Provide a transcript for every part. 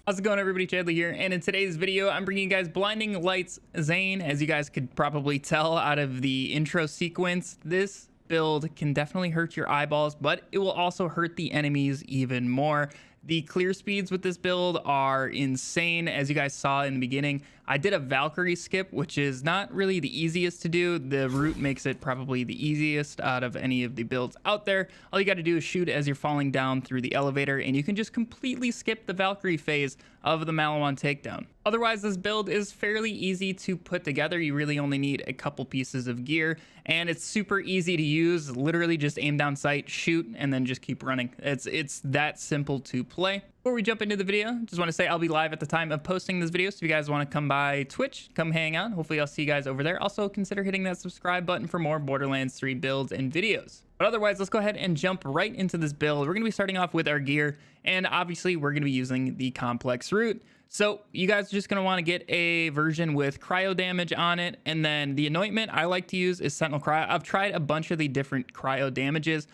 How's it going, everybody? Chadley here, and in today's video I'm bringing you guys Blinding Lights Zane. As you guys could probably tell out of the intro sequence, this build can definitely hurt your eyeballs, but it will also hurt the enemies even more. The clear speeds with this build are insane. As you guys saw in the beginning, I did a Valkyrie skip, which is not really the easiest to do. The route makes it probably the easiest out of any of the builds out there. All you got to do is shoot as you're falling down through the elevator, and you can just completely skip the Valkyrie phase of the maliwan takedown. Otherwise, this build is fairly easy to put together. You really only need a couple pieces of gear, and it's super easy to use. Literally just aim down sight, shoot, and then just keep running. It's that simple to play. Before we jump into the video, just want to say I'll be live at the time of posting this video, so if you guys want to come by Twitch, come hang out. Hopefully I'll see you guys over there. Also, consider hitting that subscribe button for more Borderlands 3 builds and videos. But otherwise, let's go ahead and jump right into this build. We're going to be starting off with our gear, and obviously we're going to be using the complex route. So you guys are just going to want to get a version with cryo damage on it, and then the anointment I like to use is Sentinel Cryo. I've tried a bunch of the different cryo damages.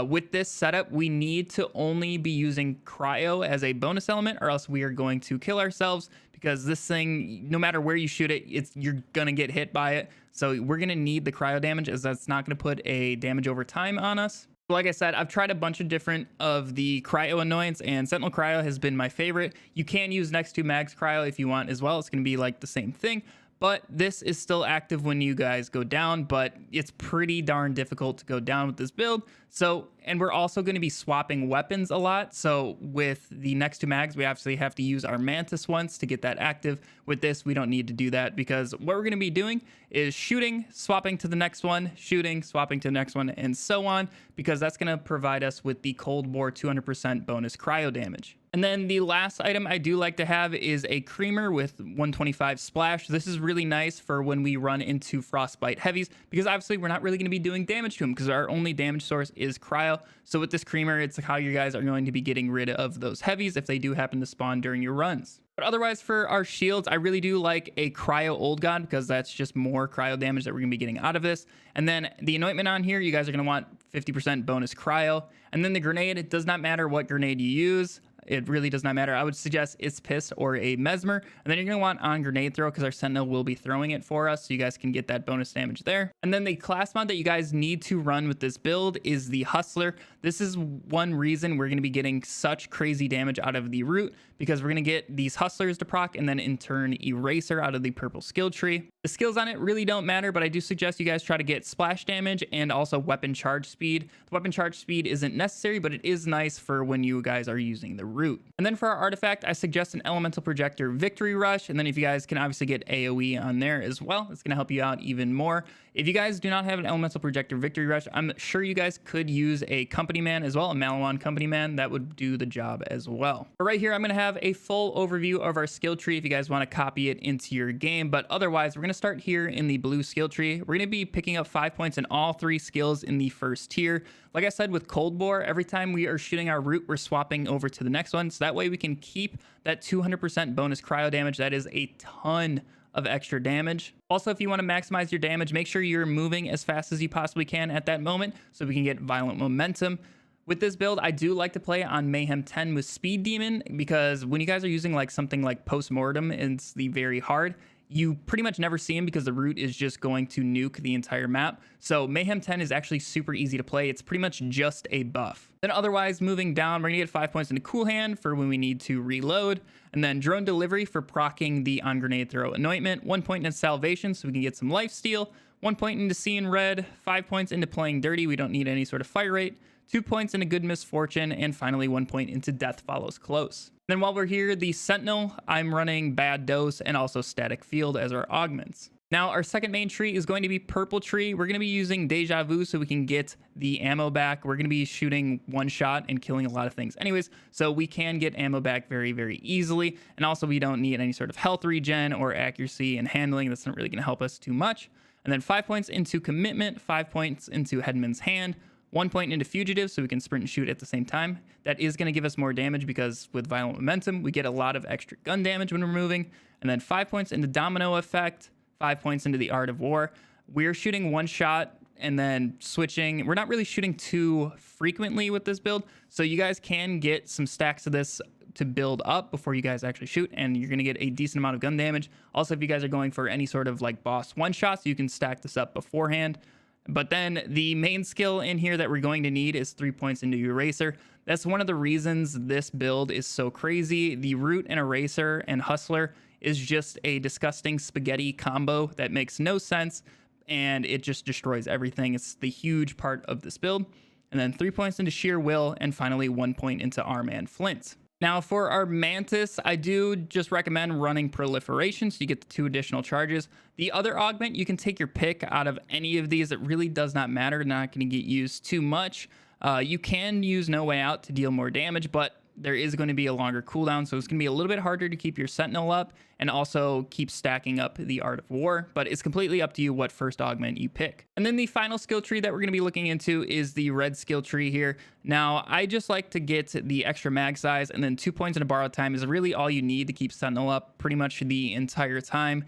With this setup, we need to only be using cryo as a bonus element, or else we are going to kill ourselves, because this thing, no matter where you shoot it, you're gonna get hit by it. So we're gonna need the cryo damage, as that's not gonna put a damage over time on us. Like I said, I've tried a bunch of different of the cryo annoyance, and Sentinel Cryo has been my favorite. You can use next to Max Cryo if you want as well. It's gonna be like the same thing. But this is still active when you guys go down, but it's pretty darn difficult to go down with this build. So, and we're also going to be swapping weapons a lot. So with the next two mags, we obviously have to use our Mantis once to get that active. With this, we don't need to do that, because what we're going to be doing is shooting, swapping to the next one, shooting, swapping to the next one, and so on, because that's going to provide us with the Cold War 200% bonus cryo damage. And then the last item I do like to have is a creamer with 125 splash. This is really nice for when we run into frostbite heavies, because obviously we're not really going to be doing damage to them, because our only damage source is cryo. So with this creamer, it's how you guys are going to be getting rid of those heavies if they do happen to spawn during your runs. But otherwise, for our shields, I really do like a cryo old god, because that's just more cryo damage that we're going to be getting out of this. And then the anointment on here, you guys are going to want 50% bonus cryo. And then the grenade, it does not matter what grenade you use. It really does not matter. I would suggest It's Piss or a Mesmer. And then you're going to want on grenade throw, because our Sentinel will be throwing it for us, so you guys can get that bonus damage there. And then the class mod that you guys need to run with this build is the Hustler. This is one reason we're going to be getting such crazy damage out of the root, because we're going to get these Hustlers to proc, and then in turn Eraser out of the purple skill tree. The skills on it really don't matter, but I do suggest you guys try to get splash damage and also weapon charge speed. The weapon charge speed isn't necessary, but it is nice for when you guys are using the root. And then for our artifact, I suggest an elemental projector victory rush, and then if you guys can obviously get AoE on there as well, it's going to help you out even more. If you guys do not have an elemental projector victory rush, I'm sure you guys could use a company man as well, a maliwan company man. That would do the job as well. But right here, I'm going to have a full overview of our skill tree if you guys want to copy it into your game. But otherwise, we're going to start here in the blue skill tree. We're going to be picking up 5 points in all 3 skills in the first tier. Like I said, with Cold War, every time we are shooting our root, we're swapping over to the next one. So that way we can keep that 200% bonus cryo damage. That is a ton of extra damage. Also, if you want to maximize your damage, make sure you're moving as fast as you possibly can at that moment, so we can get violent momentum. With this build, I do like to play on Mayhem 10 with Speed Demon, because when you guys are using like something like Postmortem, it's the very hard, you pretty much never see him, because the root is just going to nuke the entire map. So Mayhem 10 is actually super easy to play. It's pretty much just a buff. Then otherwise, moving down, we're gonna get 5 points into Cool Hand for when we need to reload. And then Drone Delivery for proccing the on grenade throw anointment. 1 point in Salvation so we can get some lifesteal. 1 point into Seeing Red. 5 points into Playing Dirty. We don't need any sort of fire rate. 2 points into Good Misfortune, and finally 1 point into Death Follows Close. Then while we're here, the Sentinel, I'm running Bad Dose and also Static Field as our augments. Now, our second main tree is going to be Purple Tree. We're going to be using Deja Vu so we can get the ammo back. We're going to be shooting one shot and killing a lot of things anyways, so we can get ammo back very, very easily. And also, we don't need any sort of health regen or accuracy and handling. That's not really going to help us too much. And then 5 points into Commitment, 5 points into Headman's Hand, 1 point into Fugitive so we can sprint and shoot at the same time. That is going to give us more damage, because with Violent Momentum, we get a lot of extra gun damage when we're moving. And then 5 points into Domino Effect, 5 points into the Art of War. We're shooting one shot and then switching. We're not really shooting too frequently with this build, so you guys can get some stacks of this to build up before you guys actually shoot, and you're going to get a decent amount of gun damage. Also, if you guys are going for any sort of like boss one shots, you can stack this up beforehand. But then the main skill in here that we're going to need is 3 points into Eraser. That's one of the reasons this build is so crazy. The Root and Eraser and Hustler is just a disgusting spaghetti combo that makes no sense, and it just destroys everything. It's the huge part of this build. And then 3 points into Sheer Will, and finally 1 point into Arm and Flint. Now for our Mantis, I do just recommend running Proliferation so you get the 2 additional charges. The other augment, you can take your pick out of any of these. It really does not matter. Not going to get used too much. You can use No Way Out to deal more damage, but there is going to be a longer cooldown, so it's going to be a little bit harder to keep your Sentinel up and also keep stacking up the Art of War, but it's completely up to you what first augment you pick. And then the final skill tree that we're going to be looking into is the red skill tree here. Now, I just like to get the extra mag size, and then 2 points in a borrowed time is really all you need to keep Sentinel up pretty much the entire time.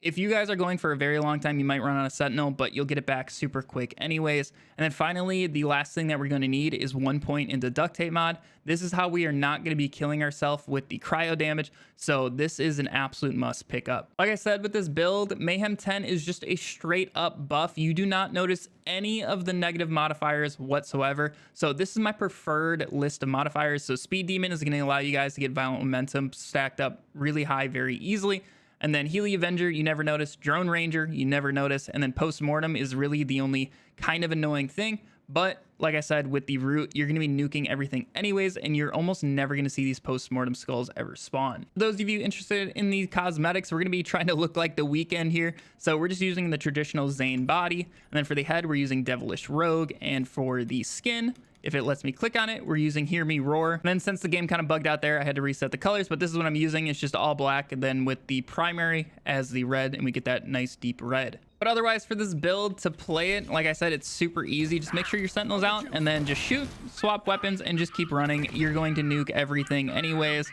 If you guys are going for a very long time, you might run out of Sentinel, but you'll get it back super quick anyways. And then finally, the last thing that we're going to need is 1 point into Duct Tape mod. This is how we are not going to be killing ourselves with the cryo damage, so this is an absolute must pick up. Like I said, with this build, Mayhem 10 is just a straight up buff. You do not notice any of the negative modifiers whatsoever, so this is my preferred list of modifiers. So Speed Demon is going to allow you guys to get Violent Momentum stacked up really high very easily. And then Healy Avenger, you never notice. Drone Ranger, you never notice. And then Postmortem is really the only kind of annoying thing. But like I said, with the Root, you're going to be nuking everything anyways, and you're almost never going to see these Postmortem skulls ever spawn. For those of you interested in the cosmetics, we're going to be trying to look like the Weeknd here. So we're just using the traditional Zane body. And then for the head, we're using Devilish Rogue. And for the skin, if it lets me click on it, we're using Hear Me Roar. And then since the game kind of bugged out there, I had to reset the colors, but this is what I'm using. It's just all black, and then with the primary as the red, and we get that nice deep red. But otherwise, for this build, to play it, like I said, it's super easy. Just make sure your Sentinel's out, and then just shoot, swap weapons, and just keep running. You're going to nuke everything anyways.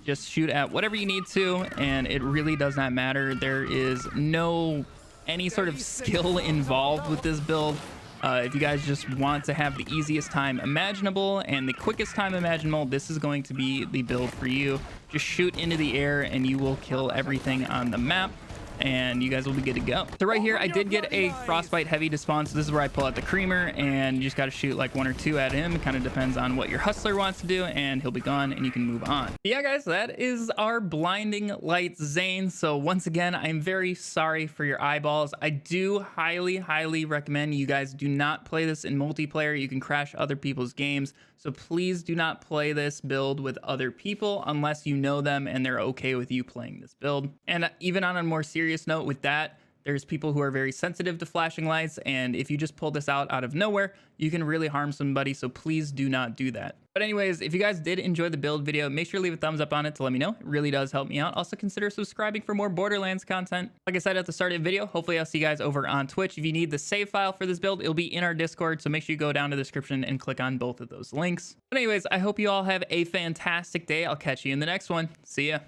Just shoot at whatever you need to, and it really does not matter. There is no any sort of skill involved with this build. If you guys just want to have the easiest time imaginable and the quickest time imaginable, this is going to be the build for you. Just shoot into the air and you will kill everything on the map, and you guys will be good to go. So right here, I did get a Frostbite Heavy to spawn, so this is where I pull out the Creamer, and you just got to shoot like 1 or 2 at him. It kind of depends on what your Hustler wants to do, and he'll be gone, and you can move on. But yeah, guys, that is our Blinding Lights Zane. So once again, I'm very sorry for your eyeballs. I do highly recommend you guys do not play this in multiplayer. You can crash other people's games. So please do not play this build with other people unless you know them and they're okay with you playing this build. And even on a more serious note with that, there's people who are very sensitive to flashing lights, and if you just pull this out of nowhere, you can really harm somebody, so please do not do that. But anyways, if you guys did enjoy the build video, make sure to leave a thumbs up on it to let me know. It really does help me out. Also consider subscribing for more Borderlands content. Like I said at the start of the video, hopefully I'll see you guys over on Twitch. If you need the save file for this build, it'll be in our Discord, so make sure you go down to the description and click on both of those links. But anyways, I hope you all have a fantastic day. I'll catch you in the next one. See ya.